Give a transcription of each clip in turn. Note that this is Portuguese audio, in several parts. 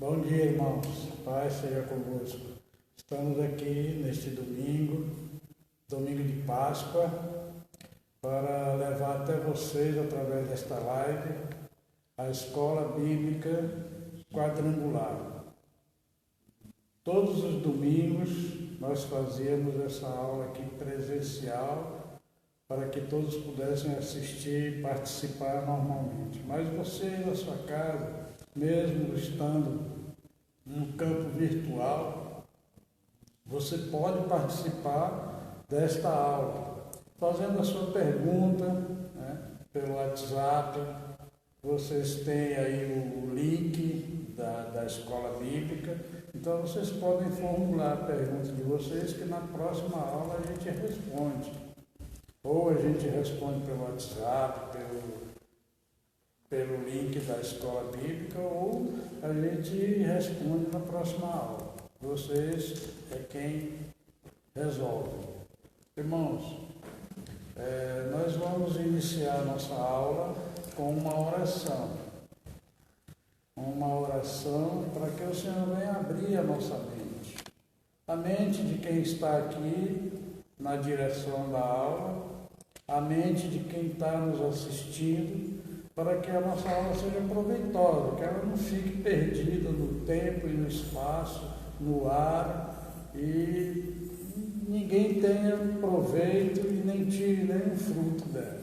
Bom dia, irmãos. Paz seja convosco. Estamos aqui neste domingo de Páscoa, para levar até vocês, através desta live, a Escola Bíblica Quadrangular. Todos os domingos nós fazíamos essa aula aqui presencial, para que todos pudessem assistir e participar normalmente. Mas você, na sua casa, mesmo estando no campo virtual, você pode participar desta aula, fazendo a sua pergunta, pelo WhatsApp. Vocês têm aí o link da Escola Bíblica, então vocês podem formular a pergunta de vocês, que na próxima aula a gente responde. Ou a gente responde pelo WhatsApp, pelo link da Escola Bíblica, ou a gente responde na próxima aula. Vocês é quem resolve. Irmãos, nós vamos iniciar a nossa aula com uma oração. Uma oração para que o Senhor venha abrir a nossa mente. A mente de quem está aqui na direção da aula, a mente de quem está nos assistindo, para que a nossa aula seja proveitosa, que ela não fique perdida no tempo e no espaço, no ar, e ninguém tenha proveito e nem tire nenhum fruto dela.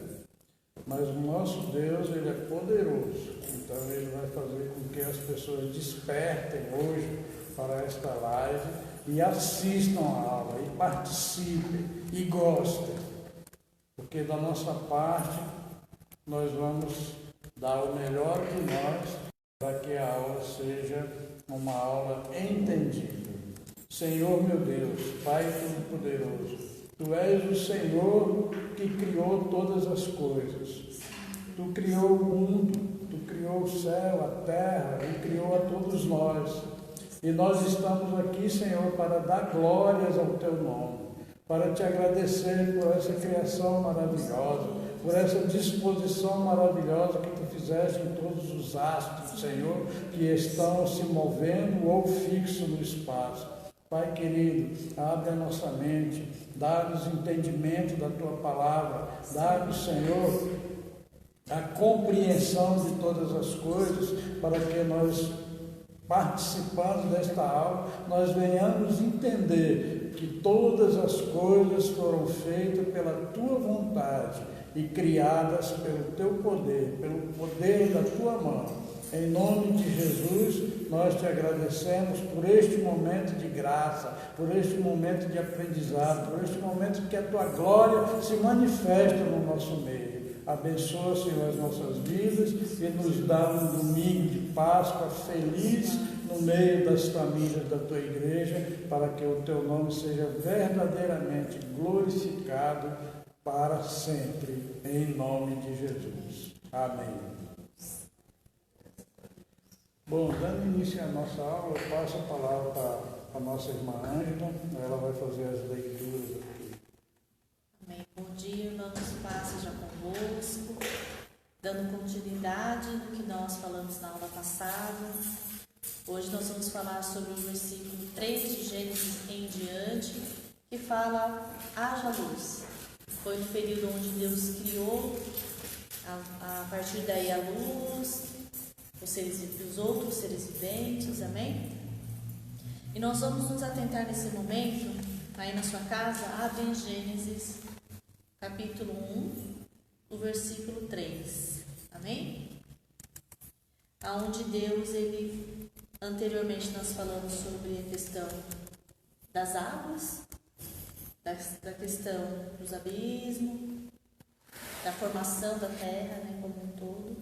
Mas o nosso Deus, Ele é poderoso, então Ele vai fazer com que as pessoas despertem hoje para esta live e assistam a aula, e participem, e gostem, porque da nossa parte nós vamos dar o melhor de nós para que a aula seja uma aula entendível. Senhor meu Deus, Pai Todo-Poderoso, Tu és o Senhor que criou todas as coisas. Tu criou o mundo, Tu criou o céu, a terra, e criou a todos nós. E nós estamos aqui, Senhor, para dar glórias ao Teu nome, para Te agradecer por essa criação maravilhosa, por essa disposição maravilhosa que Tu fizeste em todos os astros, Senhor, que estão se movendo ou fixos no espaço. Pai querido, abre a nossa mente, dá-nos entendimento da Tua palavra, dá-nos, Senhor, a compreensão de todas as coisas, para que nós, participando desta aula, nós venhamos entender que todas as coisas foram feitas pela Tua vontade e criadas pelo Teu poder, pelo poder da Tua mão. Em nome de Jesus, nós Te agradecemos por este momento de graça, por este momento de aprendizado, por este momento que a Tua glória se manifesta no nosso meio. Abençoa, Senhor, as nossas vidas e nos dá um domingo de Páscoa feliz no meio das famílias da Tua igreja, para que o Teu nome seja verdadeiramente glorificado para sempre, em nome de Jesus. Amém. Bom, dando início à nossa aula, eu passo a palavra para a nossa irmã Ângela, ela vai fazer as leituras aqui. Amém. Bom dia, irmãos, paz seja convosco. Dando continuidade no que nós falamos na aula passada, hoje nós vamos falar sobre o versículo 3 de Gênesis em diante, que fala: haja luz. Foi no período onde Deus criou, a partir daí, a luz, os outros seres viventes, amém? E nós vamos nos atentar nesse momento, aí na sua casa, abre em Gênesis, capítulo 1, o versículo 3, amém? Aonde Deus, anteriormente nós falamos sobre a questão das águas, da questão dos abismos, da formação da terra, como um todo.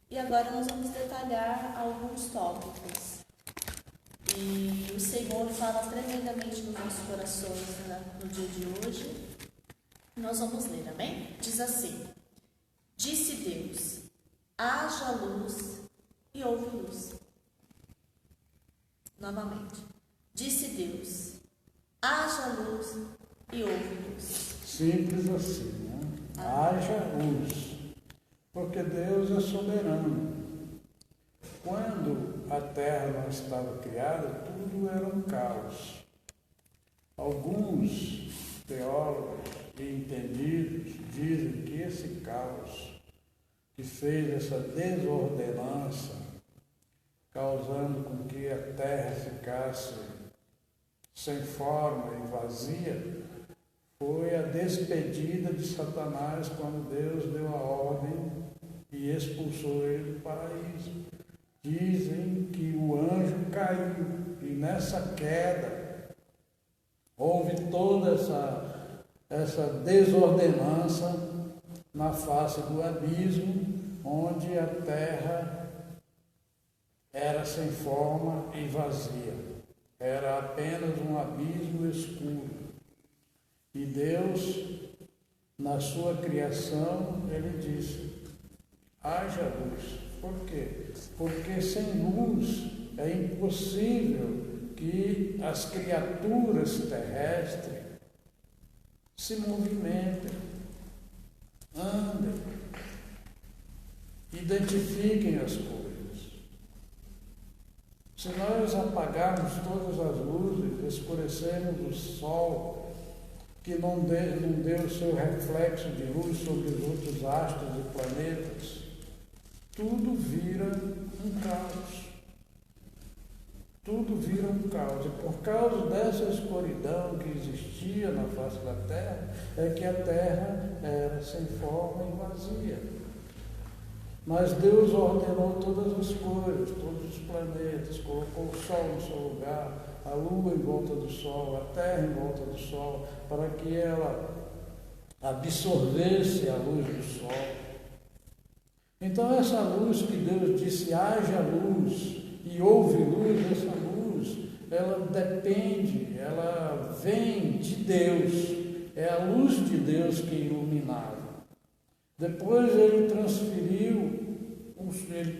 E agora nós vamos detalhar alguns tópicos. E o Senhor fala tremendamente nos nossos corações no dia de hoje. Nós vamos ler, amém? Diz assim: disse Deus, haja luz, e houve luz. Novamente. Disse Deus, haja luz, e houve luz. Simples assim, né? Haja luz. Porque Deus é soberano. Quando a terra não estava criada, tudo era um caos. Alguns teólogos e entendidos dizem que esse caos que fez essa desordenança, causando com que a terra ficasse sem forma e vazia, foi a despedida de Satanás quando Deus deu a ordem e expulsou ele do paraíso. Dizem que o anjo caiu e nessa queda houve toda essa desordenança na face do abismo, onde a terra era sem forma e vazia. Era apenas um abismo escuro. E Deus, na sua criação, ele disse: haja luz. Por quê? Porque sem luz é impossível que as criaturas terrestres se movimentem, andem, identifiquem as coisas. Se nós apagarmos todas as luzes, escurecermos o sol, que não deu o seu reflexo de luz sobre os outros astros e planetas, tudo vira um caos. Tudo vira um caos. E por causa dessa escuridão que existia na face da Terra, é que a Terra era sem forma e vazia. Mas Deus ordenou todas as coisas, todos os planetas, colocou o Sol no seu lugar, a Lua em volta do Sol, a Terra em volta do Sol, para que ela absorvesse a luz do Sol. Então essa luz que Deus disse, haja luz, e houve luz, essa luz, ela depende, ela vem de Deus, é a luz de Deus que iluminava. Depois ele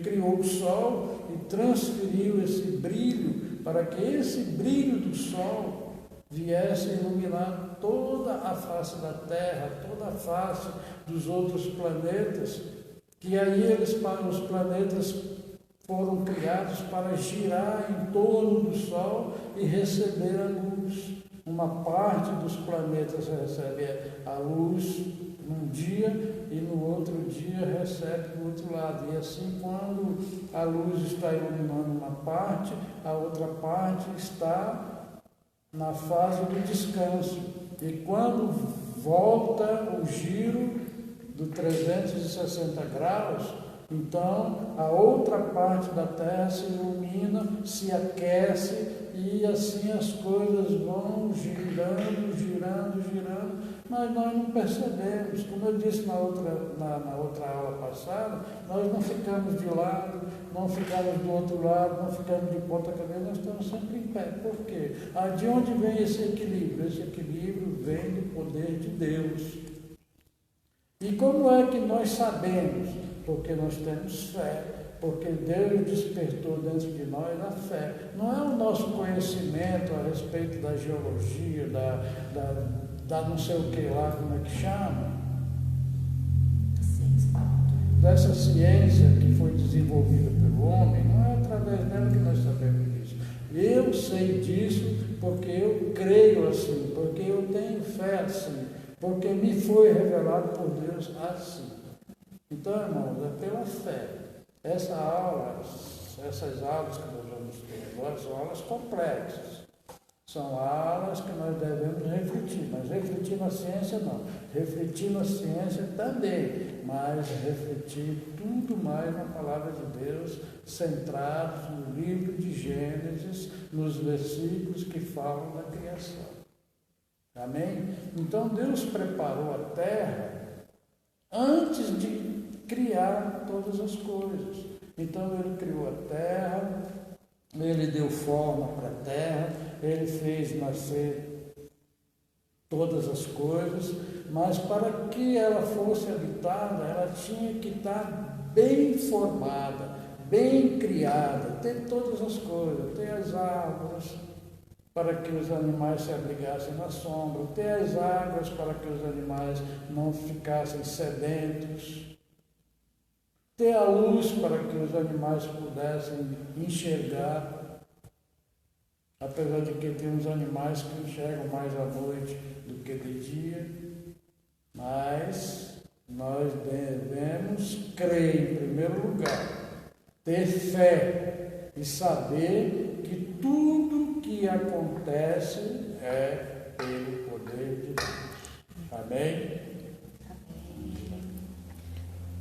criou o Sol e transferiu esse brilho, para que esse brilho do Sol viesse iluminar toda a face da Terra, toda a face dos outros planetas, que aí os planetas foram criados para girar em torno do Sol e receber a luz. Uma parte dos planetas recebe a luz num dia e no outro dia recebe do outro lado. E assim, quando a luz está iluminando uma parte, a outra parte está na fase do descanso. E quando volta o giro do 360 graus, então a outra parte da Terra se ilumina, se aquece e assim as coisas vão girando, mas nós não percebemos. Como eu disse na outra aula passada, nós não ficamos de lado, não ficamos do outro lado, não ficamos de ponta cabeça, nós estamos sempre em pé. Por quê? De onde vem esse equilíbrio? Esse equilíbrio vem do poder de Deus. E como é que nós sabemos? Porque nós temos fé, porque Deus despertou dentro de nós a fé. Não é o nosso conhecimento a respeito da geologia, da não sei o que lá, como é que chama? Dessa ciência que foi desenvolvida pelo homem, não é através dela que nós sabemos disso. Eu sei disso porque eu creio assim, porque eu tenho fé assim, porque me foi revelado por Deus assim. Então, irmãos, é pela fé. Essas aulas que nós vamos ter agora são aulas complexas. São aulas que nós devemos refletir, mas refletir na ciência não. Refletir na ciência também, mas refletir tudo mais na palavra de Deus, centrados no livro de Gênesis, nos versículos que falam da criação. Amém? Então Deus preparou a terra antes de criar todas as coisas. Então ele criou a terra, ele deu forma para a terra, ele fez nascer todas as coisas, mas para que ela fosse habitada, ela tinha que estar bem formada, bem criada, ter todas as coisas, ter as árvores para que os animais se abrigassem na sombra, ter as águas para que os animais não ficassem sedentos, ter a luz para que os animais pudessem enxergar, apesar de que tem uns animais que enxergam mais à noite do que de dia, mas nós devemos crer em primeiro lugar, ter fé e saber que tudo que acontece é pelo poder de Deus. Amém?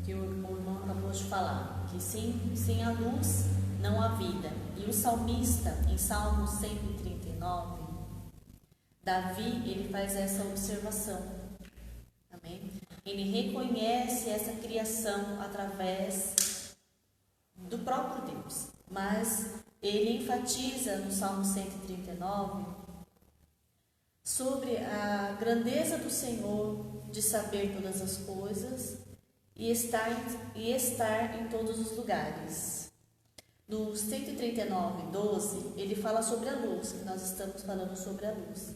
Que o irmão acabou de falar, que sem a luz não há vida. E o salmista, em Salmo 139, Davi, ele faz essa observação. Amém? Ele reconhece essa criação através do próprio Deus, mas ele enfatiza no Salmo 139 sobre a grandeza do Senhor de saber todas as coisas e estar em todos os lugares. No 139, 12, ele fala sobre a luz, que nós estamos falando sobre a luz.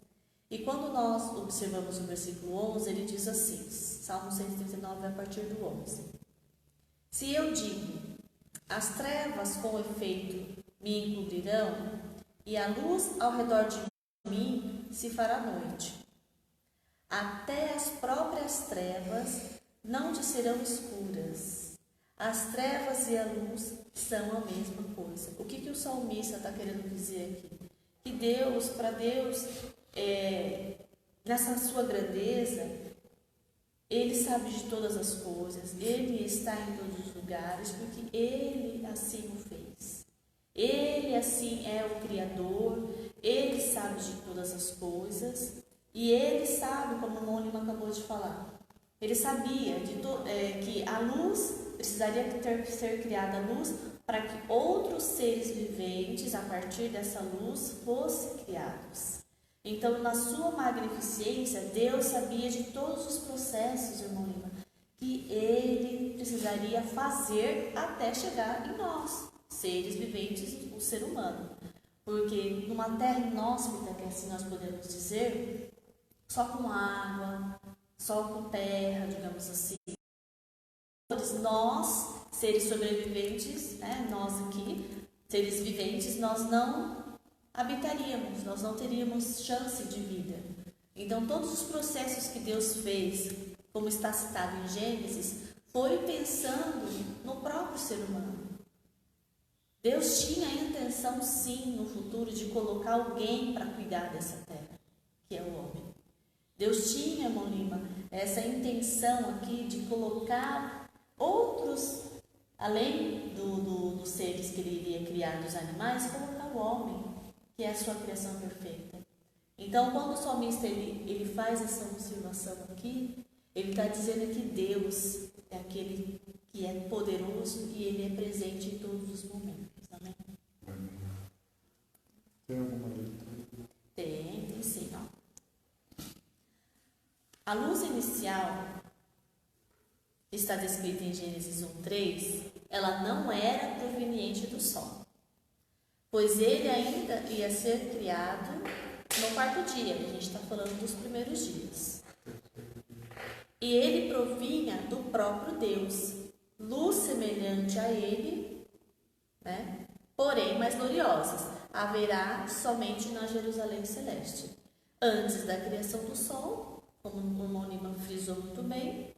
E quando nós observamos o versículo 11, ele diz assim, Salmo 139, a partir do 11. Se eu digo, as trevas com efeito me encobrirão, e a luz ao redor de mim se fará noite. Até as próprias trevas não te serão escuras. As trevas e a luz são a mesma coisa. O que o salmista está querendo dizer aqui? Que Deus, para Deus, nessa sua grandeza, Ele sabe de todas as coisas, Ele está em todos os lugares, porque Ele assim o fez. Ele assim é o Criador, Ele sabe de todas as coisas, e Ele sabe, como o Mônima acabou de falar, Ele sabia que a luz precisaria ser criada a luz para que outros seres viventes, a partir dessa luz, fossem criados. Então, na sua magnificência, Deus sabia de todos os processos, irmão Lima, que Ele precisaria fazer até chegar em nós, seres viventes, o ser humano. Porque numa terra inóspita, que assim nós podemos dizer, só com água, só com terra, digamos assim, nós, seres sobreviventes, nós aqui, seres viventes, nós não habitaríamos, nós não teríamos chance de vida. Então, todos os processos que Deus fez, como está citado em Gênesis, foi pensando no próprio ser humano. Deus tinha a intenção, sim, no futuro, de colocar alguém para cuidar dessa terra, que é o homem. Deus tinha, irmão Lima, essa intenção aqui de colocar outros, além dos seres que Ele iria criar, dos animais, colocar o homem, que é a sua criação perfeita. Então, quando o salmista ele faz essa observação aqui, ele está dizendo que Deus é aquele que é poderoso e Ele é presente em todos os momentos. Amém? Tem alguma leitura? Tem sim. Ó. A luz inicial está descrita em Gênesis 1:3, ela não era proveniente do sol, pois ele ainda ia ser criado no quarto dia. A gente está falando dos primeiros dias. E ele provinha do próprio Deus, luz semelhante a ele, porém mais gloriosas, haverá somente na Jerusalém celeste. Antes da criação do sol, como o Mônima frisou muito bem,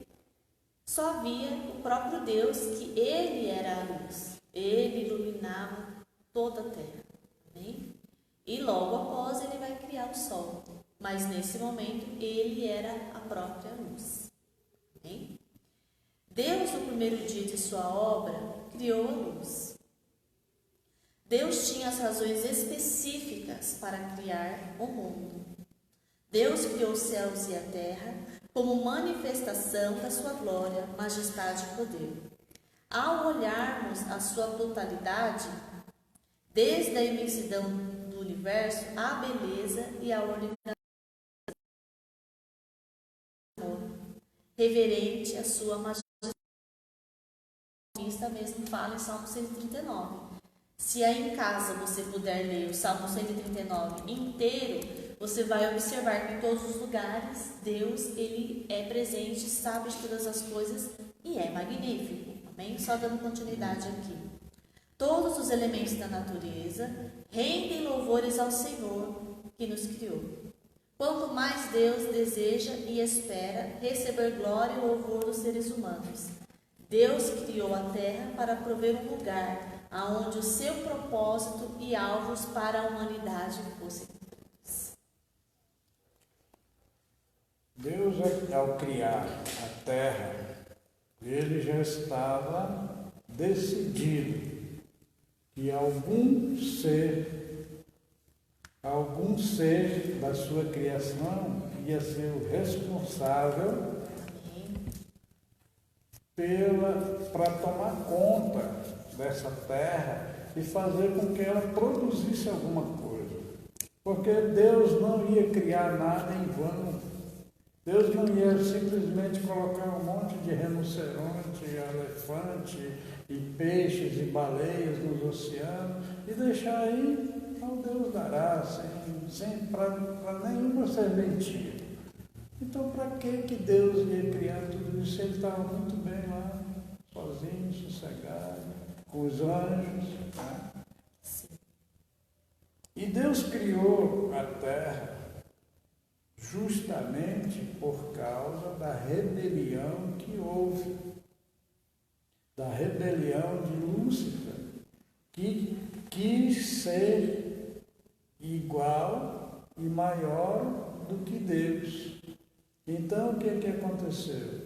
só havia o próprio Deus, que Ele era a luz. Ele iluminava toda a terra. Amém? E logo após Ele vai criar o sol. Mas nesse momento Ele era a própria luz. Amém? Deus, no primeiro dia de sua obra, criou a luz. Deus tinha as razões específicas para criar o mundo. Deus criou os céus e a terra como manifestação da sua glória, majestade e poder. Ao olharmos a sua totalidade, desde a imensidão do universo, a beleza e a organização reverente à sua majestade. O salmista mesmo fala em Salmo 139. Se aí em casa você puder ler o Salmo 139 inteiro, você vai observar que em todos os lugares Deus ele é presente, sabe de todas as coisas e é magnífico. Amém? Só dando continuidade aqui. Todos os elementos da natureza rendem louvores ao Senhor que nos criou. Quanto mais Deus deseja e espera receber glória e louvor dos seres humanos. Deus criou a terra para prover um lugar aonde o seu propósito e alvos para a humanidade fossem cumpridos. Deus, ao criar a terra, ele já estava decidido que algum ser da sua criação ia ser o responsável para tomar conta dessa terra e fazer com que ela produzisse alguma coisa. Porque Deus não ia criar nada em vão. Deus não ia simplesmente colocar um monte de rinoceronte, elefante e peixes e baleias nos oceanos e deixar aí ao Deus dará, para nenhuma serventia. Então, para que Deus ia criar tudo isso? Ele estava muito bem lá, sozinho, sossegado, com os anjos. Né? E Deus criou a terra justamente por causa da rebelião que houve, da rebelião de Lúcifer, que quis ser igual e maior do que Deus. Então, o que aconteceu?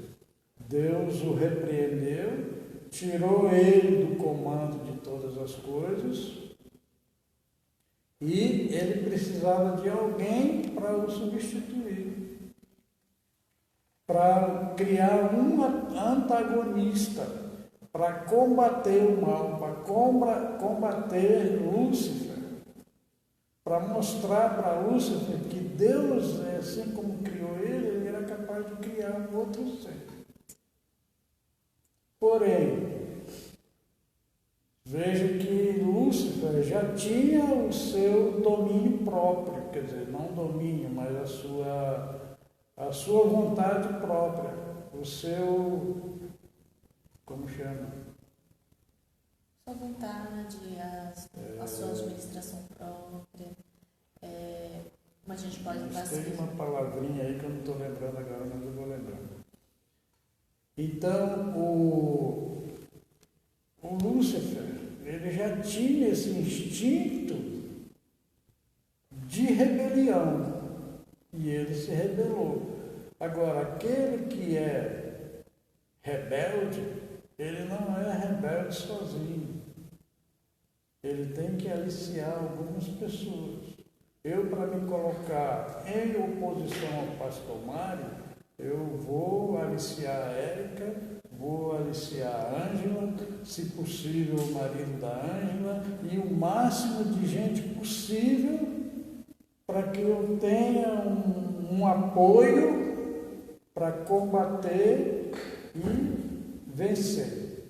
Deus o repreendeu, tirou ele do comando de todas as coisas e ele precisava de alguém para o substituir, para criar um antagonista, para combater o mal, para combater Lúcifer, para mostrar para Lúcifer que Deus, assim como criou ele era capaz de criar um outro ser. Porém, veja que Lúcifer já tinha o seu domínio próprio, quer dizer, não domínio, mas a sua vontade própria, o seu, como chama? Sua vontade, a sua administração própria. Como a gente pode tem uma palavrinha aí que eu não estou lembrando agora, mas eu vou lembrar. Então, o Lúcifer, ele já tinha esse instinto de rebelião e ele se rebelou. Agora, aquele que é rebelde, ele não é rebelde sozinho. Ele tem que aliciar algumas pessoas. Eu, para me colocar em oposição ao pastor Mário, eu vou aliciar a Érica, vou aliciar a Ângela, se possível o marido da Ângela, e o máximo de gente possível para que eu tenha um apoio para combater e vencer.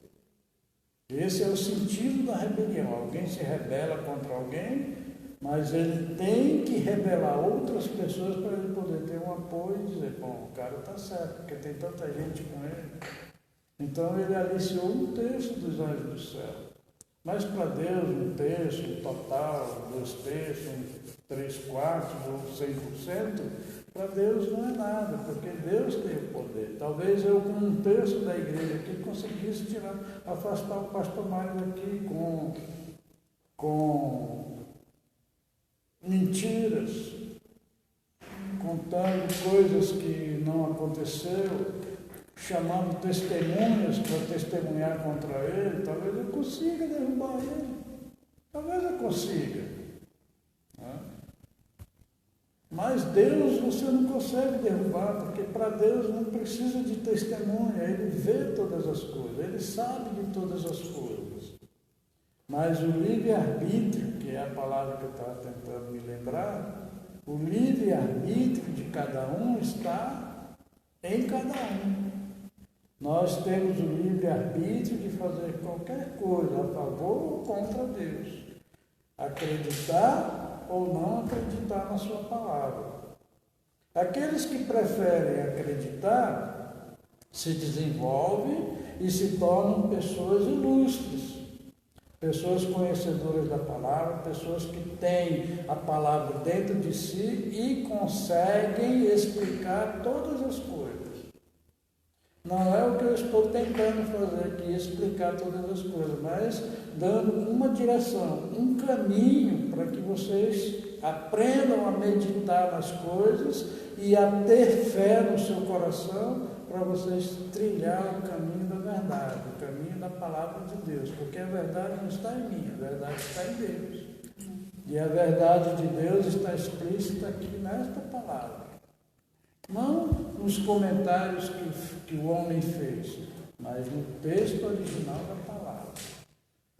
Esse é o sentido da rebelião. Alguém se rebela contra alguém, mas ele tem que rebelar outras pessoas para ele poder ter um apoio e dizer, bom, o cara está certo, porque tem tanta gente com ele. Então ele aliciou 1/3 dos anjos do céu. Mas para Deus, 1/3, total, 2/3, 3/4 ou 100%, para Deus não é nada, porque Deus tem o poder. Talvez eu, com 1/3 da igreja aqui, conseguisse afastar o pastor Mário daqui com mentiras, contando coisas que não aconteceram, chamando testemunhas para testemunhar contra ele. Talvez eu consiga derrubar ele. Talvez eu consiga. Né? Mas Deus você não consegue derrubar, porque para Deus não precisa de testemunha. Ele vê todas as coisas, ele sabe de todas as coisas. Mas o livre-arbítrio, que é a palavra que eu estava tentando me lembrar, o livre-arbítrio de cada um está em cada um. Nós temos o livre-arbítrio de fazer qualquer coisa a favor ou contra Deus. Acreditar ou não acreditar na sua palavra. Aqueles que preferem acreditar se desenvolvem e se tornam pessoas ilustres, pessoas conhecedoras da palavra, pessoas que têm a palavra dentro de si e conseguem explicar todas as coisas. Não é o que eu estou tentando fazer aqui, explicar todas as coisas, mas dando uma direção, um caminho para que vocês aprendam a meditar nas coisas e a ter fé no seu coração para vocês trilhar o caminho da verdade, o caminho da palavra de Deus, porque a verdade não está em mim, a verdade está em Deus. E a verdade de Deus está explícita aqui nesta palavra. Não nos comentários que o homem fez, mas no texto original da palavra.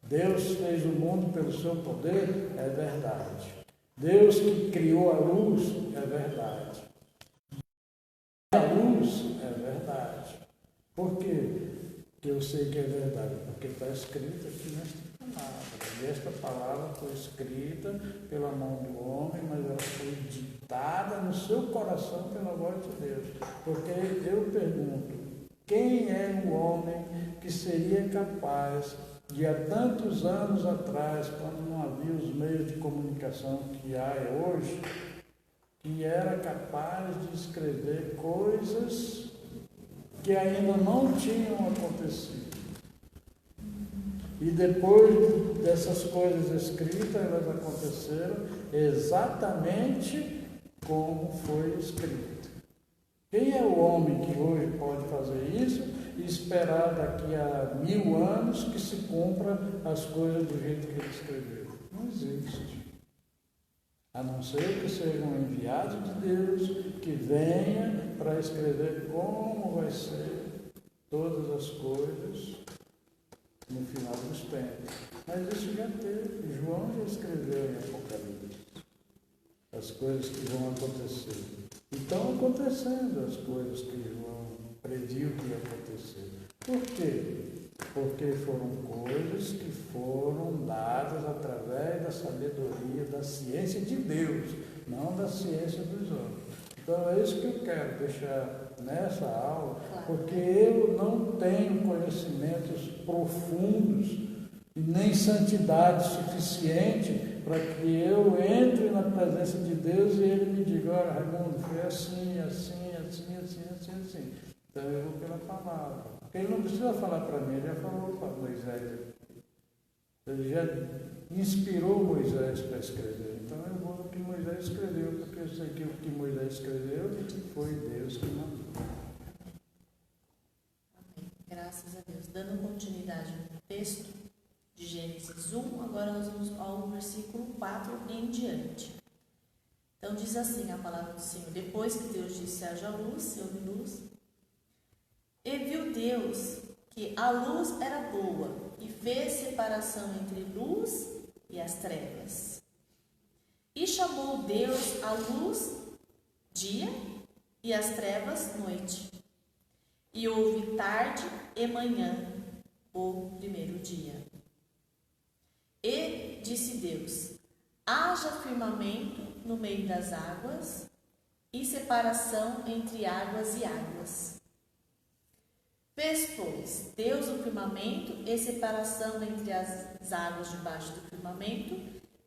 Deus fez o mundo pelo seu poder, é verdade. Deus que criou a luz, é verdade. A luz é verdade. Por quê? Porque eu sei que é verdade, porque está escrito aqui nesta palavra. E esta palavra foi escrita pela mão do homem, mas ela foi ditada no seu coração pela voz de Deus. Porque eu pergunto, quem é o homem que seria capaz de há tantos anos atrás, quando não havia os meios de comunicação que há hoje, que era capaz de escrever coisas que ainda não tinham acontecido? E depois dessas coisas escritas, elas aconteceram exatamente como foi escrito. Quem é o homem que hoje pode fazer isso e esperar daqui a 1000 anos que se cumpra as coisas do jeito que ele escreveu? Não existe. A não ser que seja um enviado de Deus que venha para escrever como vai ser todas as coisas no final dos tempos. Mas isso já teve. João já escreveu em Apocalipse as coisas que vão acontecer. E estão acontecendo as coisas que João prediu que ia acontecer. Por quê? Porque foram coisas que foram dadas através da sabedoria, da ciência de Deus, não da ciência dos homens. Então é isso que eu quero deixar nessa aula, porque eu não tenho conhecimentos profundos e nem santidade suficiente para que eu entre na presença de Deus e Ele me diga, olha, Raimundo, foi assim, assim, assim, assim, assim, assim. Então eu vou pela palavra. Porque Ele não precisa falar para mim, Ele já falou para Moisés. Ele já inspirou Moisés para escrever. Então eu vou no que Moisés escreveu, porque eu sei que o que Moisés escreveu foi Deus que mandou. Amém. Graças a Deus. Dando continuidade no texto de Gênesis 1, agora nós vamos ao versículo 4 em diante. Então diz assim a palavra do Senhor: depois que Deus disse haja luz, houve luz, e viu Deus que a luz era boa, e fez separação entre luz e as trevas. E chamou Deus a luz dia e as trevas noite. E houve tarde e manhã, o primeiro dia. E disse Deus: haja firmamento no meio das águas e separação entre águas e águas. Fez, pois, Deus o firmamento e separação entre as águas debaixo do firmamento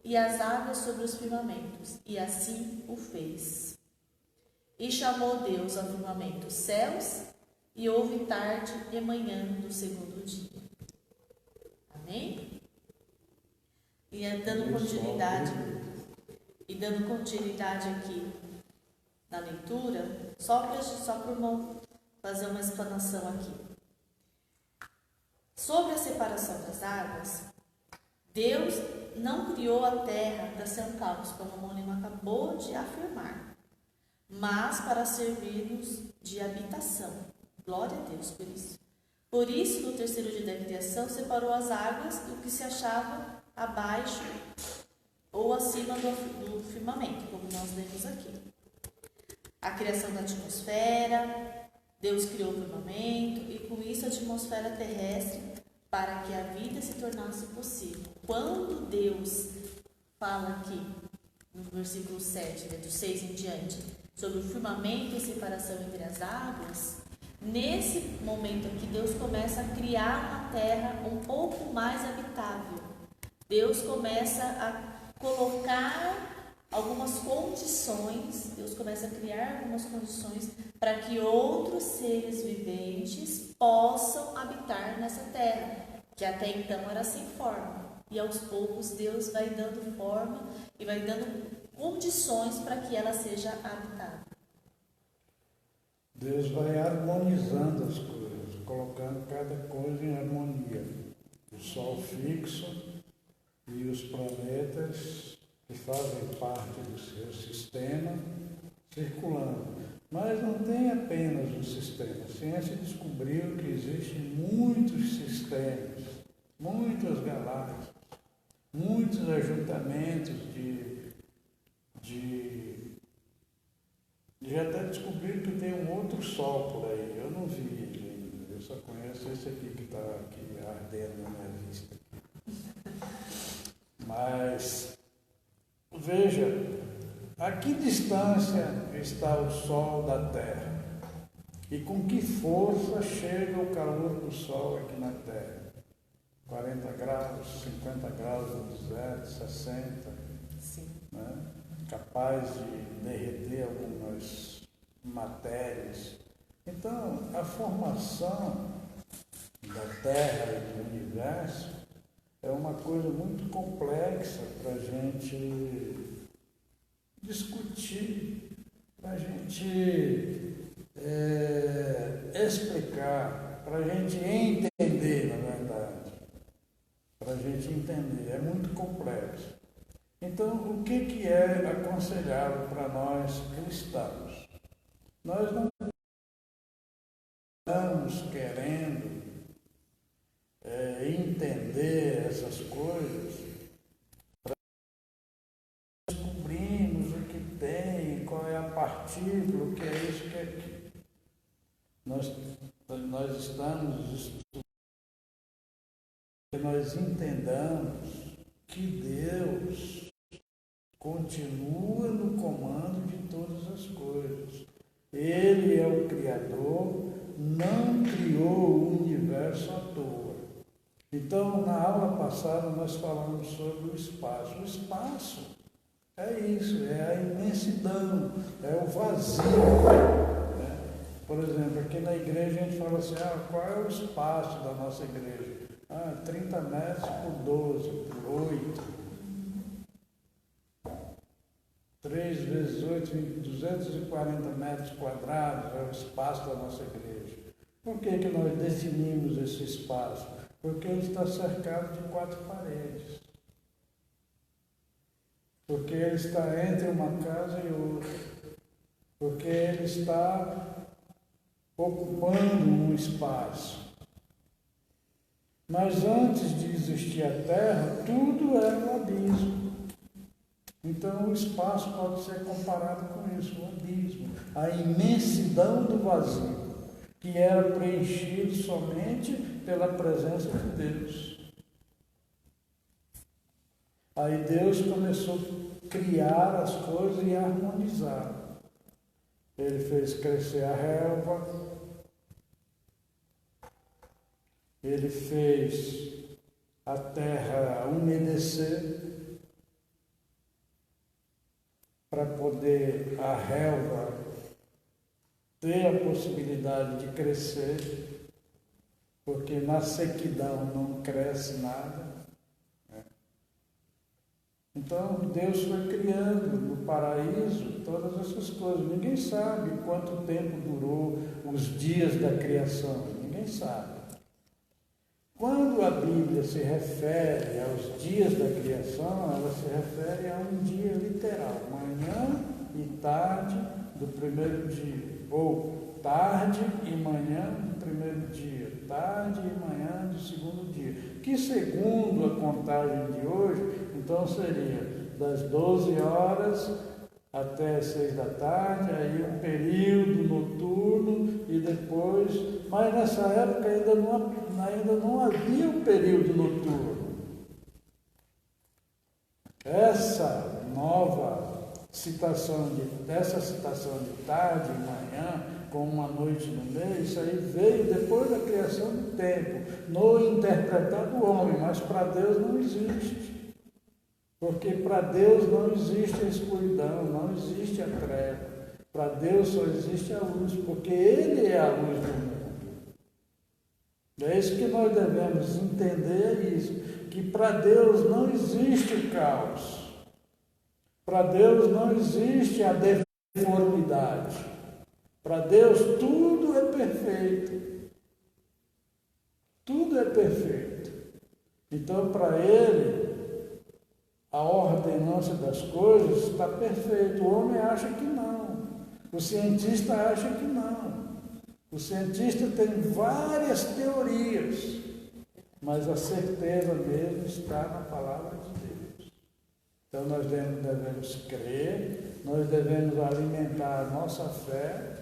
e as águas sobre os firmamentos, e assim o fez. E chamou Deus ao firmamento céus, e houve tarde e manhã do segundo dia. Amém? E dando continuidade aqui na leitura, só para o irmão fazer uma explanação aqui. Sobre a separação das águas, Deus não criou a terra para ser um caos, como o Mônimo acabou de afirmar, mas para servir-nos de habitação. Glória a Deus por isso. Por isso, no terceiro dia da criação, separou as águas do que se achava abaixo ou acima do firmamento, como nós lemos aqui. A criação da atmosfera, Deus criou o firmamento e com isso a atmosfera terrestre para que a vida se tornasse possível. Quando Deus fala aqui, no versículo 7, do 6 em diante, sobre o firmamento e separação entre as águas, Nesse momento aqui, Deus começa a criar uma terra um pouco mais habitável. Deus começa a colocar algumas condições, Deus começa a criar algumas condições para que outros seres viventes possam habitar nessa terra, que até então era sem forma. E aos poucos Deus vai dando forma e vai dando condições para que ela seja habitada. Deus vai harmonizando as coisas, colocando cada coisa em harmonia. O Sol fixo e os planetas que fazem parte do seu sistema circulando. Mas não tem apenas um sistema. A ciência descobriu que existem muitos sistemas, muitas galáxias, muitos ajuntamentos já até descobriram que tem um outro Sol por aí. Eu não vi ele ainda. Eu só conheço esse aqui que está aqui ardendo na minha vista. Mas, veja, a que distância está o Sol da Terra? E com que força chega o calor do Sol aqui na Terra? 40 graus, 50 graus no deserto, 60, Sim. né? Capaz de derreter algumas matérias. Então, a formação da Terra e do Universo é uma coisa muito complexa para a gente discutir, para a gente explicar, para a gente entender, na verdade. Para a gente entender, é muito complexo. Então, o que é aconselhável para nós cristãos? Nós não estamos querendo entender essas coisas, descobrimos o que tem, qual é a partícula, o que é isso, o que é aquilo. Nós estamos estudando que nós entendamos que Deus continua no comando de todas as coisas. Ele é o Criador, não criou o universo à toa. Então, na aula passada, nós falamos sobre o espaço. O espaço é isso, é a imensidão, é o vazio. Né? Por exemplo, aqui na igreja a gente fala assim, qual é o espaço da nossa igreja? 30 metros por 12, por 8. 3 vezes 8, 240 metros quadrados é o espaço da nossa igreja. Por que nós definimos esse espaço? Porque ele está cercado de 4 paredes. Porque ele está entre uma casa e outra. Porque ele está ocupando um espaço. Mas antes de existir a Terra, tudo era um abismo. Então o espaço pode ser comparado com isso, o abismo, a imensidão do vazio, que era preenchido somente pela presença de Deus. Aí Deus começou a criar as coisas e harmonizar. Ele fez crescer a relva, ele fez a terra umedecer, para poder a relva ter a possibilidade de crescer, porque na sequidão não cresce nada. Né? Então Deus foi criando no paraíso todas essas coisas. Ninguém sabe quanto tempo durou os dias da criação, ninguém sabe. Quando a Bíblia se refere aos dias da criação, ela se refere a um dia literal, manhã e tarde do primeiro dia, ou tarde e manhã do primeiro dia, tarde e manhã do segundo dia, que segundo a contagem de hoje, então seria das 12 horas até 6 da tarde, aí um período noturno e depois, mas nessa época ainda não havia um período noturno. Essa citação de tarde e manhã com uma noite no meio, isso aí veio depois da criação do tempo, no interpretar do homem, mas para Deus não existe. Porque para Deus não existe a escuridão, não existe a treva. Para Deus só existe a luz, porque Ele é a luz do mundo. É isso que nós devemos entender, isso, que para Deus não existe o caos. Para Deus não existe a deformidade. Para Deus tudo é perfeito. Tudo é perfeito. Então, para Ele, a ordenança das coisas está perfeita. O homem acha que não. O cientista acha que não. O cientista tem várias teorias, mas a certeza mesmo está na palavra de Deus. Então nós devemos crer, nós devemos alimentar a nossa fé,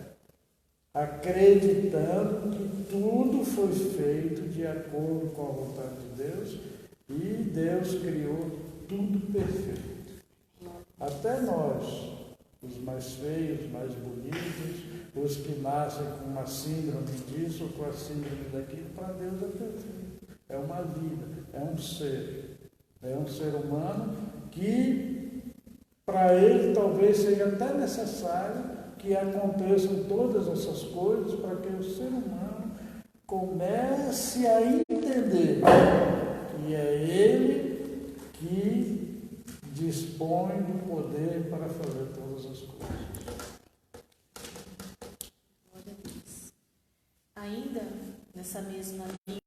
acreditando que tudo foi feito de acordo com a vontade de Deus e Deus criou tudo perfeito. Até nós, os mais feios, mais bonitos, os que nascem com uma síndrome disso, com a síndrome daquilo, para Deus é perfeito. É uma vida, é um ser humano que, para Ele, talvez seja até necessário que aconteçam todas essas coisas para que o ser humano comece a entender que é Ele que dispõe do poder para fazer todas as coisas. Ainda nessa mesma linha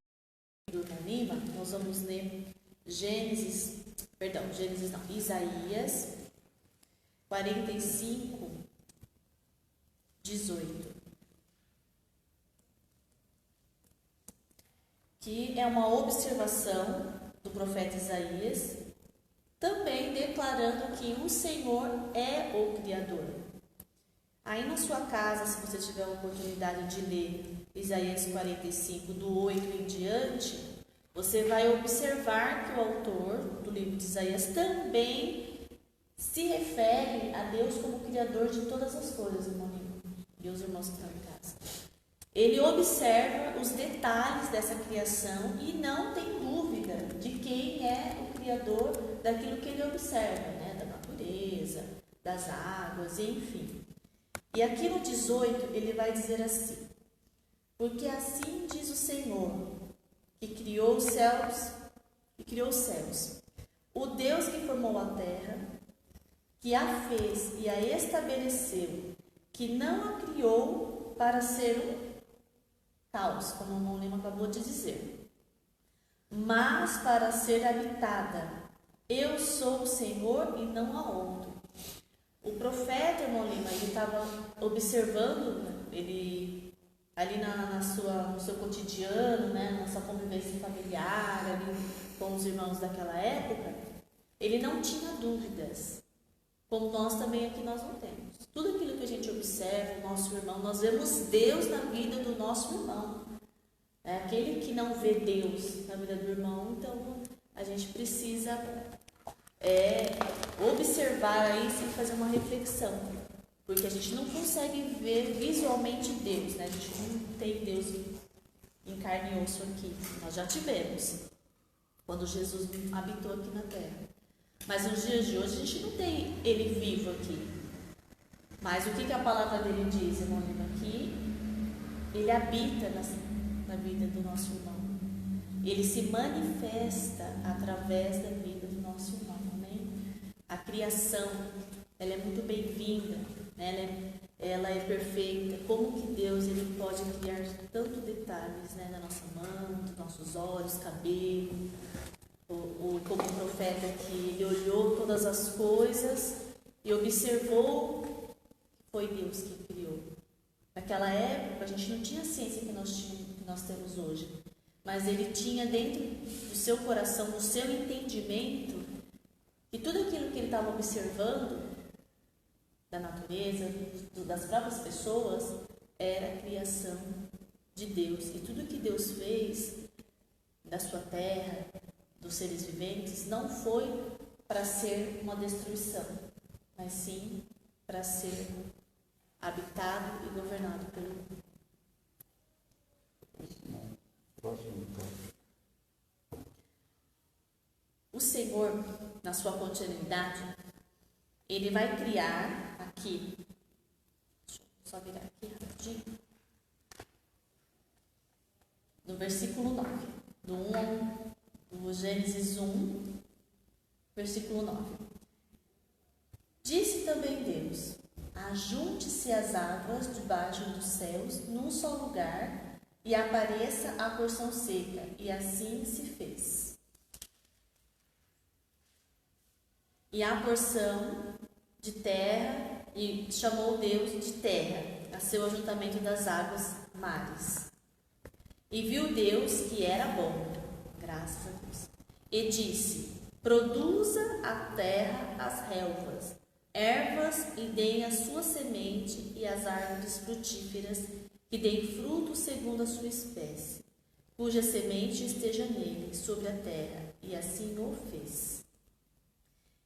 do Monima, nós vamos ler Isaías 45, 18. Que é uma observação do profeta Isaías, também declarando que o Senhor é o Criador. Aí na sua casa, se você tiver a oportunidade de ler Isaías 45, do 8 em diante, você vai observar que o autor do livro de Isaías também se refere a Deus como Criador de todas as coisas, irmão e os irmãos que estão em casa. Ele observa os detalhes dessa criação e não tem dúvida de quem é o Criador daquilo que ele observa, né? Da natureza, das águas, enfim. E aqui no 18 ele vai dizer assim: porque assim diz o Senhor, que criou os céus, o Deus que formou a terra, que a fez e a estabeleceu, que não a criou para ser um caos, como o irmão Lima acabou de dizer, mas para ser habitada. Eu sou o Senhor e não há outro. O profeta, irmão Lima, ele estava observando, ele ali no seu cotidiano, né, na sua convivência familiar, ali com os irmãos daquela época, ele não tinha dúvidas, como nós também aqui nós não temos. Tudo aquilo que a gente observa, o nosso irmão, nós vemos Deus na vida do nosso irmão. É aquele que não vê Deus na vida do irmão, então a gente precisa observar aí e fazer uma reflexão. Porque a gente não consegue ver visualmente Deus, né? A gente não tem Deus em carne e osso aqui. Nós já tivemos, quando Jesus habitou aqui na terra. Mas nos dias de hoje a gente não tem Ele vivo aqui. Mas o que a palavra dele diz, irmão Lima? Que Ele habita na vida do nosso irmão. Ele se manifesta através da vida do nosso irmão. Amém? A criação, ela é muito bem-vinda. Ela é perfeita. Como que Deus ele pode criar tantos detalhes, né, na nossa mão, dos nossos olhos, cabelo, como o profeta que ele olhou todas as coisas e observou que foi Deus que criou. Naquela época a gente não tinha a ciência que nós temos hoje, mas ele tinha dentro do seu coração, do seu entendimento, que tudo aquilo que ele estava observando da natureza, das próprias pessoas, era a criação de Deus. E tudo que Deus fez da sua terra, dos seres viventes, não foi para ser uma destruição, mas sim para ser habitado e governado pelo mundo. Próximo tópico. O Senhor, na sua continuidade, Ele vai criar aqui, deixa eu só virar aqui rapidinho, no versículo 9, do Gênesis 1, versículo 9. Disse também Deus: ajunte-se as águas debaixo dos céus num só lugar e apareça a porção seca, e assim se fez. E a porção de terra, e chamou Deus de terra, a seu ajuntamento das águas mares. E viu Deus que era bom, graças a Deus. E disse: produza a terra as relvas, ervas e deem a sua semente, e as árvores frutíferas que deem fruto segundo a sua espécie, cuja semente esteja nele, sobre a terra. E assim o fez.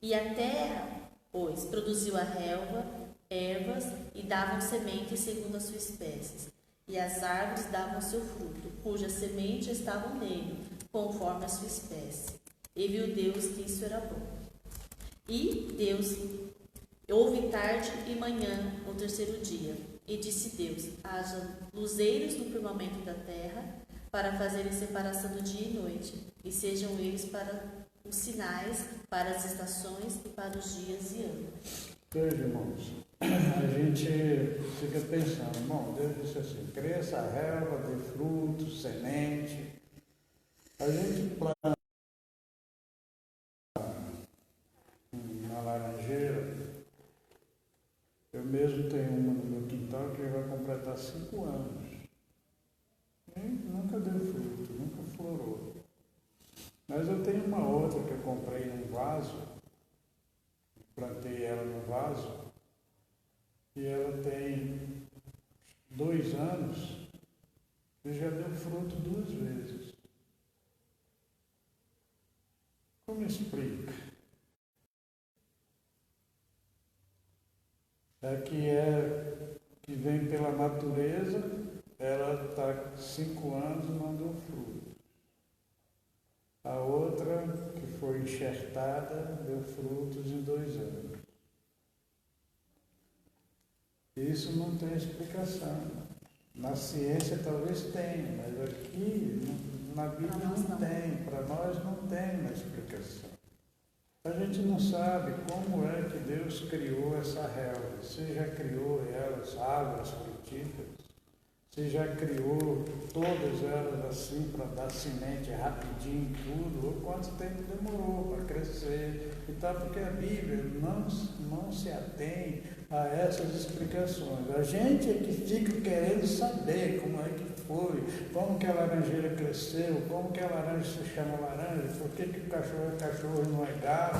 E a terra, pois, produziu a relva, ervas, e davam semente segundo a sua espécie. E as árvores davam seu fruto, cuja semente estava nele, conforme a sua espécie. E viu Deus que isso era bom. E Deus houve tarde e manhã no terceiro dia. E disse Deus: haja luzeiros no firmamento da terra, para fazerem separação do dia e noite, e sejam eles para os sinais, para as estações e para os dias e anos. Veja, irmãos, a gente fica pensando, bom, Deus disse assim, cresça a relva, dê fruto, semente. A gente planta na laranjeira. Eu mesmo tenho uma no meu quintal que vai completar 5 anos. E nunca deu fruto, nunca florou. Mas eu tenho uma outra que eu comprei num vaso, plantei ela no vaso, e ela tem 2 anos e já deu fruto 2 vezes. Como explica? Que vem pela natureza, ela está 5 anos e não deu fruto. A outra, que foi enxertada, deu frutos em 2 anos. Isso não tem explicação. Na ciência talvez tenha, mas aqui na Bíblia não tem. Para nós não tem uma explicação. A gente não sabe como é que Deus criou essa relva. Se já criou elas, árvores frutíferas, se já criou todas elas assim para dar semente rapidinho tudo, ou quanto tempo demorou para crescer e tal, porque a Bíblia não se atém a essas explicações. A gente é que fica querendo saber como é que foi, como que a laranjeira cresceu, como que a laranja se chama laranja, por que o cachorro é cachorro e não é gato,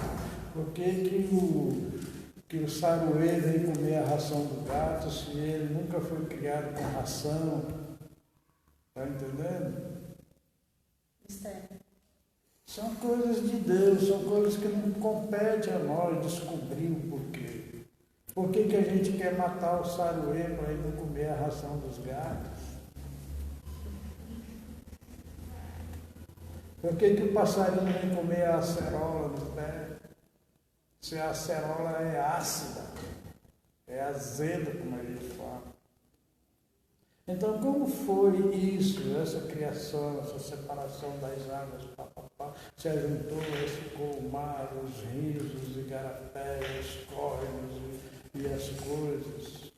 por que o saruê vem comer a ração do gato, se ele nunca foi criado com ração. Está entendendo? São coisas de Deus, são coisas que não compete a nós descobrir o porquê. Por que a gente quer matar o saruê para ele não comer a ração dos gatos? Por que o passarinho vem comer a acerola do pé? Se a acerola é ácida, é azeda, como a gente fala. Então, como foi isso, essa criação, essa separação das águas? Se ajuntou, ficou o mar, os rios, os igarapés, os córregos e as coisas.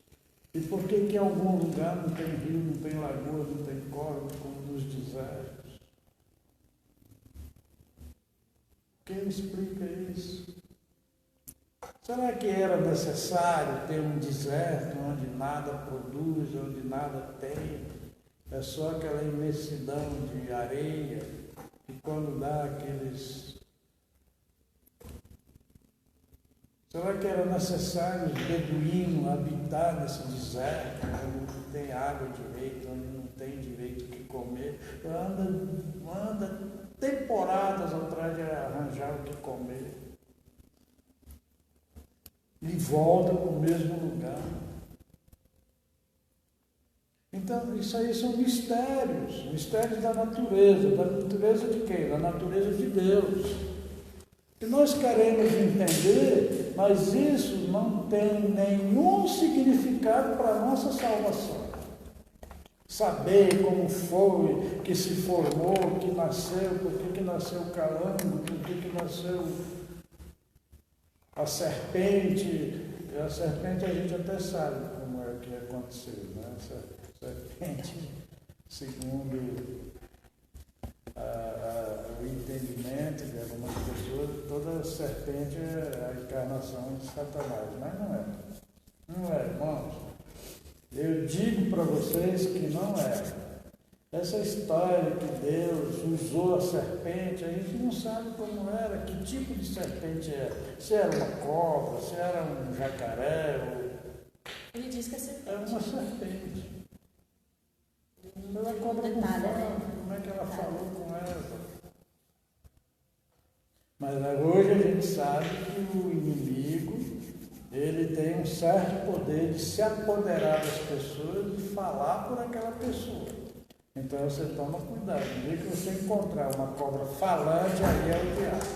E por que em algum lugar não tem rio, não tem lagoa, não tem córrego, como nos desertos? Quem explica isso? Será que era necessário ter um deserto onde nada produz, onde nada tem? É só aquela imensidão de areia que quando dá aqueles... Será que era necessário os beduínos habitar nesse deserto, onde não tem água direito, onde não tem direito de comer? Anda temporadas atrás de arranjar o que comer. E volta para o mesmo lugar. Então, isso aí são mistérios da natureza de quem? Da natureza de Deus. E nós queremos entender, mas isso não tem nenhum significado para a nossa salvação. Saber como foi que se formou, que nasceu, por que nasceu o calango, por que nasceu a serpente. A serpente a gente até sabe como é que aconteceu, né? A serpente, segundo o entendimento de algumas pessoas, toda serpente é a encarnação de Satanás, mas não é. Não é, irmãos. Eu digo para vocês que não é. Essa história que Deus usou a serpente, a gente não sabe como era, que tipo de serpente era. Se era uma cobra, se era um jacaré. Ele diz que é serpente. É uma serpente. Ela cobra com fala, como é que ela falou com ela? Mas hoje a gente sabe que o inimigo, ele tem um certo poder de se apoderar das pessoas e falar por aquela pessoa. Então você toma cuidado. No dia que você encontrar uma cobra falante, aí é o diabo.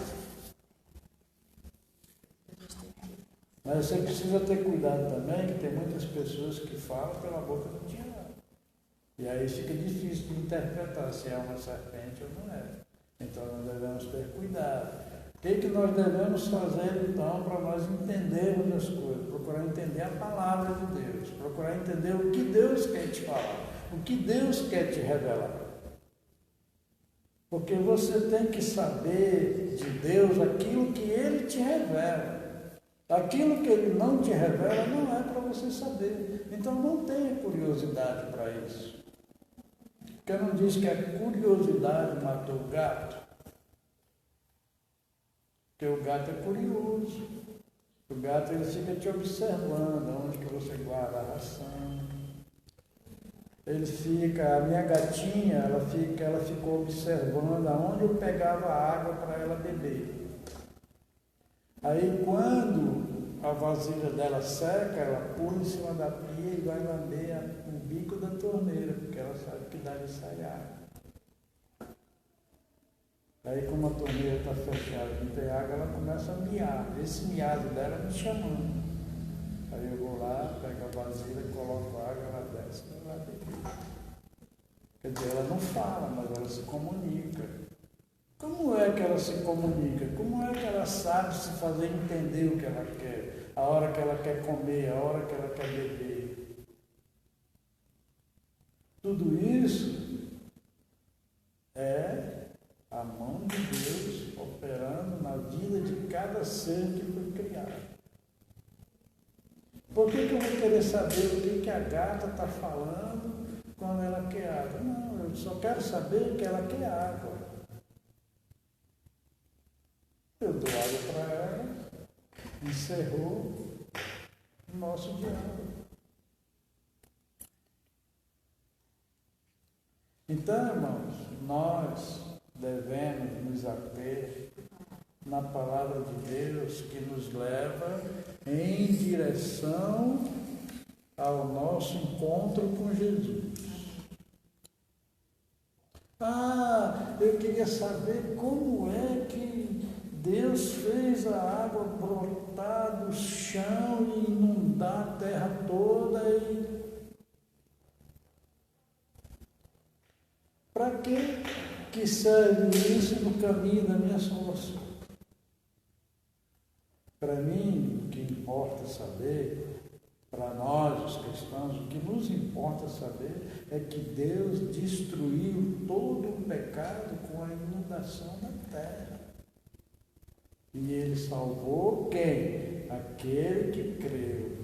Mas você precisa ter cuidado também, que tem muitas pessoas que falam pela boca do diabo. E aí fica difícil de interpretar se é uma serpente ou não é. Então nós devemos ter cuidado. O que nós devemos fazer então para nós entendermos as coisas? Procurar entender a palavra de Deus. Procurar entender o que Deus quer te falar. O que Deus quer te revelar. Porque você tem que saber de Deus aquilo que Ele te revela. Aquilo que Ele não te revela não é para você saber. Então não tenha curiosidade para isso. Porque não diz que a curiosidade matou o gato. Porque o gato é curioso. O gato ele fica te observando onde que você guarda a ração. Ele fica, a minha gatinha, ela ficou observando aonde eu pegava água para ela beber. Aí quando a vasilha dela seca, ela pula em cima da pia e vai lamber o bico da torneira, porque ela sabe que dá de sair água. Aí como a torneira está fechada, não tem água, ela começa a miar. Esse miado dela me chamando. Aí eu vou lá, pego a vasilha, coloco água, ela desce e vai beber. Quer dizer, ela não fala, mas ela se comunica. Como é que ela se comunica? Como é que ela sabe se fazer entender o que ela quer? A hora que ela quer comer, a hora que ela quer beber. Tudo isso é a mão de Deus operando na vida de cada ser que foi criado. Por que eu vou querer saber o que a gata está falando quando ela quer água? Não, eu só quero saber que ela quer água. Eu dou água para ela, encerrou o nosso diálogo. Então, irmãos, nós devemos nos ater na palavra de Deus que nos leva em direção ao nosso encontro com Jesus. Eu queria saber como é que Deus fez a água brotar do chão e inundar a terra toda. Para que serve isso no caminho da minha salvação? Para mim, o que importa saber, para nós, os cristãos, o que nos importa saber é que Deus destruiu todo o pecado com a inundação da terra. E Ele salvou quem? Aquele que creu,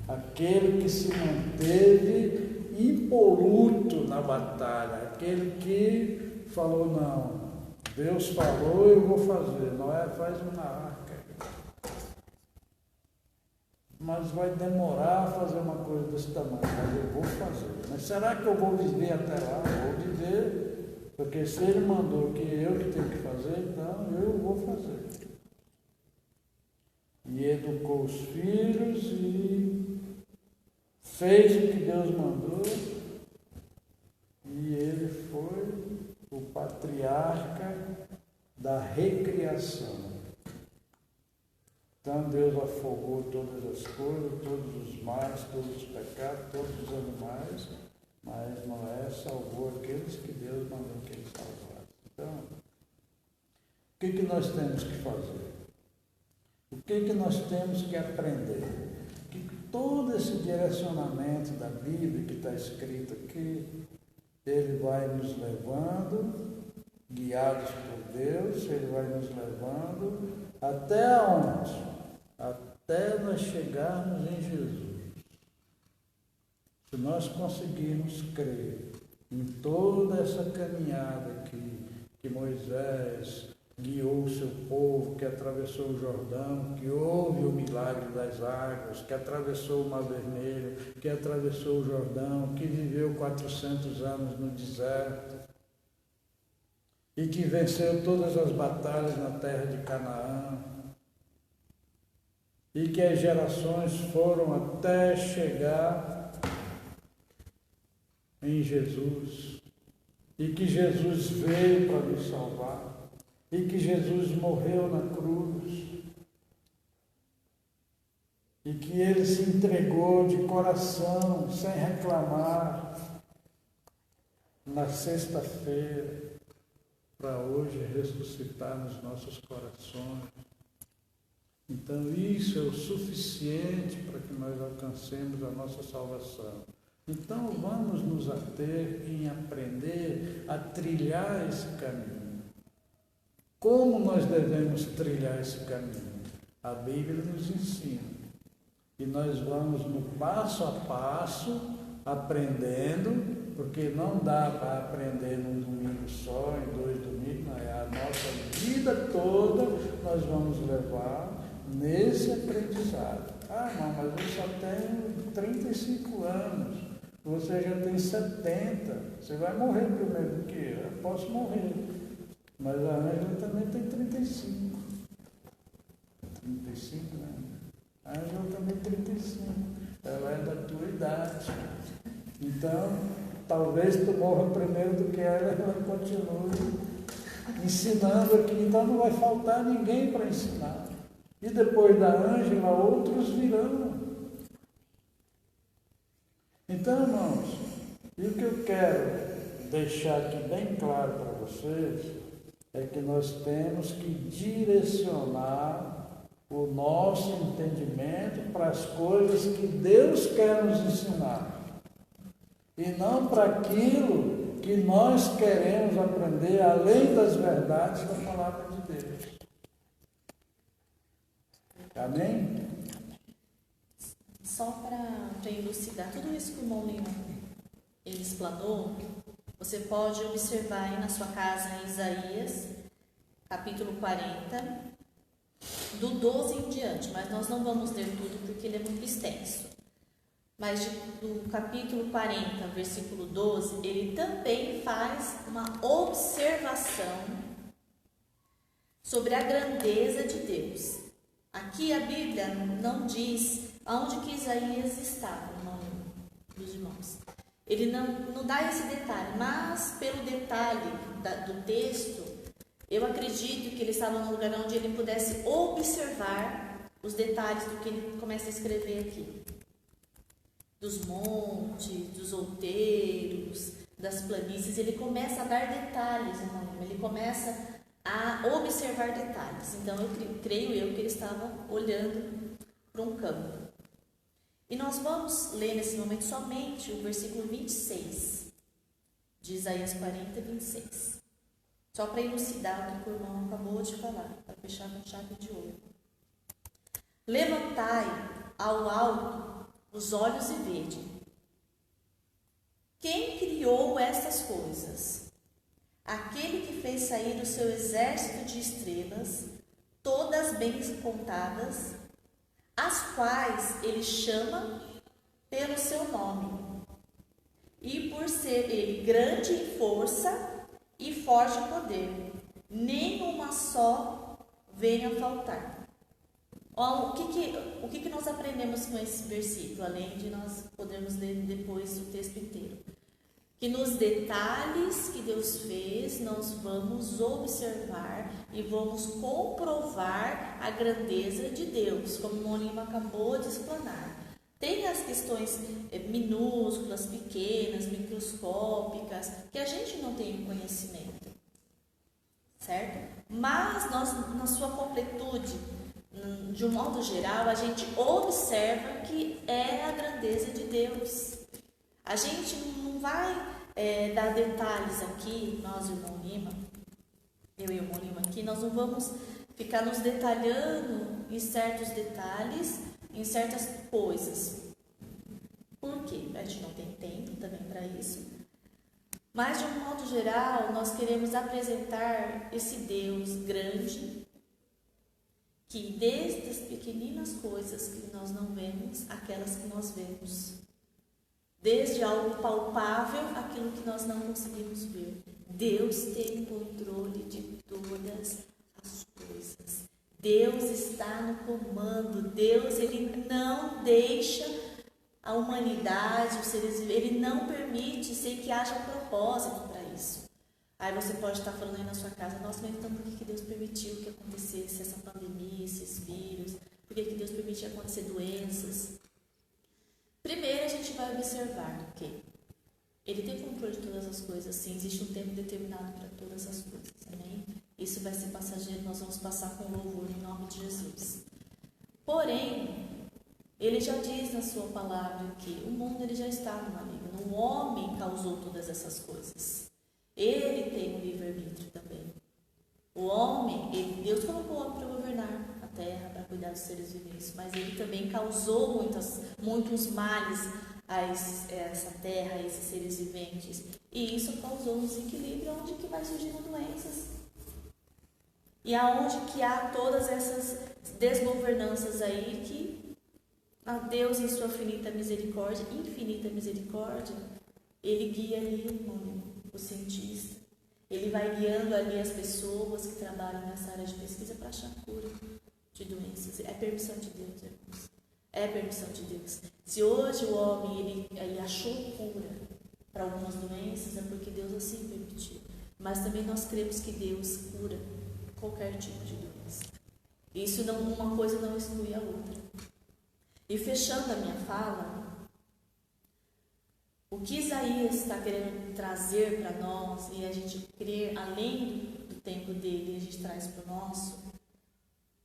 aquele que se manteve impoluto na batalha, aquele que falou, não, Deus falou, eu vou fazer. Noé faz uma arca. Mas vai demorar a fazer uma coisa desse tamanho, mas eu vou fazer. Mas será que eu vou viver até lá? Eu vou viver, porque se Ele mandou que eu que tenho que fazer, então eu vou fazer. E educou os filhos e fez o que Deus mandou da recriação. Então Deus afogou todas as coisas, todos os males, todos os pecados, todos os animais, mas Noé salvou aqueles que Deus mandou que ele salvasse. Então, o que nós temos que fazer? O que nós temos que aprender? Que todo esse direcionamento da Bíblia que está escrito aqui, ele vai nos levando, guiados por Deus, ele vai nos levando até onde? Até nós chegarmos em Jesus. Se nós conseguirmos crer em toda essa caminhada que Moisés guiou o seu povo, que atravessou o Jordão, que houve o milagre das águas, que atravessou o Mar Vermelho, que atravessou o Jordão, que viveu 400 anos no deserto e que venceu todas as batalhas na terra de Canaã e que as gerações foram até chegar em Jesus e que Jesus veio para nos salvar. E que Jesus morreu na cruz, e que Ele se entregou de coração, sem reclamar, na sexta-feira, para hoje ressuscitar nos nossos corações. Então isso é o suficiente para que nós alcancemos a nossa salvação. Então vamos nos ater em aprender a trilhar esse caminho. Como nós devemos trilhar esse caminho? A Bíblia nos ensina. E nós vamos no passo a passo, aprendendo, porque não dá para aprender num domingo só, em 2 domingos, não é? A nossa vida toda nós vamos levar nesse aprendizado. Ah, não, mas eu só tenho 35 anos, você já tem 70, você vai morrer primeiro do que eu posso morrer. Mas a Ângela também tem 35. 35, né? A Ângela também tem 35. Ela é da tua idade. Então, talvez tu morra primeiro do que ela continue ensinando aqui. Então não vai faltar ninguém para ensinar. E depois da Ângela, outros virão. Então, irmãos, e o que eu quero deixar aqui bem claro para vocês é que nós temos que direcionar o nosso entendimento para as coisas que Deus quer nos ensinar e não para aquilo que nós queremos aprender além das verdades da palavra de Deus. Amém? Só para elucidar tudo isso que o irmão ele explanou, você pode observar aí na sua casa em Isaías, capítulo 40, do 12 em diante, mas nós não vamos ler tudo porque ele é muito extenso. Mas do capítulo 40, versículo 12, ele também faz uma observação sobre a grandeza de Deus. Aqui a Bíblia não diz aonde que Isaías estava, irmão, dos irmãos. Ele não dá esse detalhe, mas pelo detalhe do texto, eu acredito que ele estava num lugar onde ele pudesse observar os detalhes do que ele começa a escrever aqui. Dos montes, dos outeiros, das planícies, ele começa a dar detalhes, irmão, ele começa a observar detalhes. Então, creio eu que ele estava olhando para um campo. E nós vamos ler nesse momento somente o versículo 26 de Isaías 40, 26. Só para elucidar o que o irmão acabou de falar, para fechar com chave de ouro. Levantai ao alto os olhos e vede. Quem criou estas coisas? Aquele que fez sair o seu exército de estrelas, todas bem contadas, as quais ele chama pelo seu nome, e por ser ele grande em força e forte em poder, nenhuma só venha a faltar. O que nós aprendemos com esse versículo, além de nós podermos ler depois o texto inteiro? que nos detalhes que Deus fez, nós vamos observar e vamos comprovar a grandeza de Deus, como o Mônima acabou de explanar. Tem as questões minúsculas, pequenas, microscópicas, que a gente não tem conhecimento, certo? Mas nós, na sua completude, de um modo geral, a gente observa que é a grandeza de Deus. A gente não vai dar detalhes aqui, nós e o irmão Lima, eu e o irmão Lima aqui, nós não vamos ficar nos detalhando em certos detalhes, em certas coisas. Por quê? A gente não tem tempo também para isso. Mas, de um modo geral, nós queremos apresentar esse Deus grande, que desde as pequeninas coisas que nós não vemos, aquelas que nós vemos. Desde algo palpável, aquilo que nós não conseguimos ver. Deus tem controle de todas as coisas. Deus está no comando. Deus, Ele não deixa a humanidade, os seres vivos, Ele não permite sem que haja propósito para isso. Aí você pode estar falando aí na sua casa, nossa, mas então por que Deus permitiu que acontecesse essa pandemia, esses vírus? Por que Deus permitiu acontecer doenças? Primeiro a gente vai observar que Ele tem controle de todas as coisas, sim, existe um tempo determinado para todas as coisas, amém? Isso vai ser passageiro, nós vamos passar com louvor em nome de Jesus. Porém, Ele já diz na sua palavra que o mundo ele já está no maligno, o homem causou todas essas coisas. Ele tem um livre-arbítrio também. O homem, Deus colocou o homem para governar a terra, para cuidar dos seres viventes, mas ele também causou muitos males a essa terra, a esses seres viventes. E isso causou um desequilíbrio onde que vai surgindo doenças. E aonde que há todas essas desgovernanças aí que a Deus em sua infinita misericórdia, Ele guia ali o cientista. Ele vai guiando ali as pessoas que trabalham nessa área de pesquisa para achar cura de doenças. É permissão de Deus, irmãos. É permissão de Deus. Se hoje o homem ele achou cura para algumas doenças, é porque Deus assim permitiu. Mas também nós cremos que Deus cura qualquer tipo de doença. Isso não, uma coisa não exclui a outra. E fechando a minha fala, o que Isaías está querendo trazer para nós, e a gente crer além do tempo dele, a gente traz para o nosso,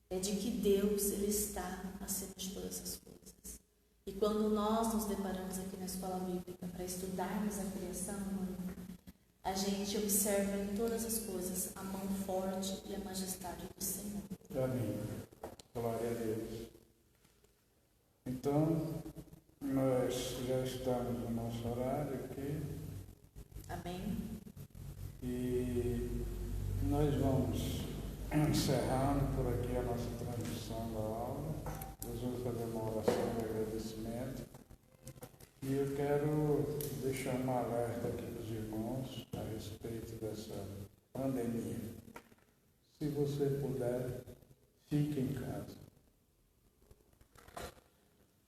é de que Deus ele está acima de todas essas coisas. E quando nós nos deparamos aqui na escola bíblica para estudarmos a criação, a gente observa em todas as coisas a mão forte e a majestade do Senhor. Amém. Glória a Deus. Então, nós já estamos no nosso horário aqui. Amém. E nós vamos encerrando por aqui a nossa transmissão da aula. Nós vamos fazer uma oração de agradecimento. E eu quero deixar um alerta aqui para os irmãos a respeito dessa pandemia. Se você puder, fique em casa.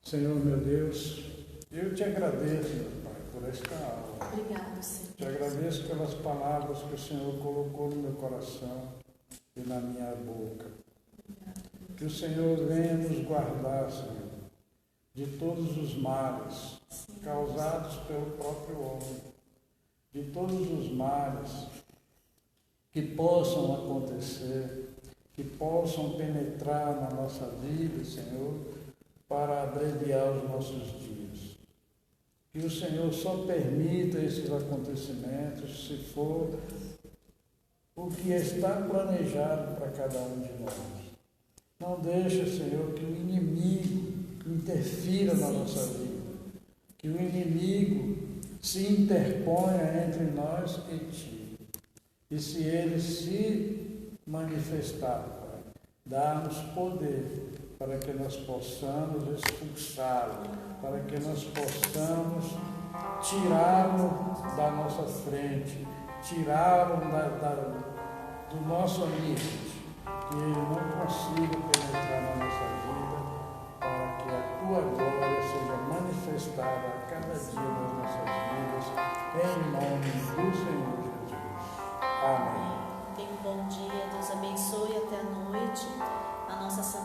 Senhor, meu Deus, eu te agradeço, meu Pai, por esta aula. Obrigado, Senhor. Te agradeço pelas palavras que o Senhor colocou no meu coração e na minha boca. Que o Senhor venha nos guardar, Senhor, de todos os males causados pelo próprio homem, de todos os males que possam acontecer, que possam penetrar na nossa vida, Senhor, para abreviar os nossos dias. Que o Senhor só permita esses acontecimentos se for o que está planejado para cada um de nós. Não deixa, Senhor, que o inimigo interfira na nossa vida, que o inimigo se interponha entre nós e Ti. E se ele se manifestar, Pai, dá-nos poder para que nós possamos expulsá-lo, para que nós possamos tirá-lo da nossa frente, tirá-lo do nosso ambiente, que ele não consiga penetrar na nossa vida, para que a Tua glória seja manifestada manifestada a cada dia nas nossas vidas, em nome do Senhor Jesus. Amém. Tenha um bom dia, Deus abençoe até a noite. A nossa Santa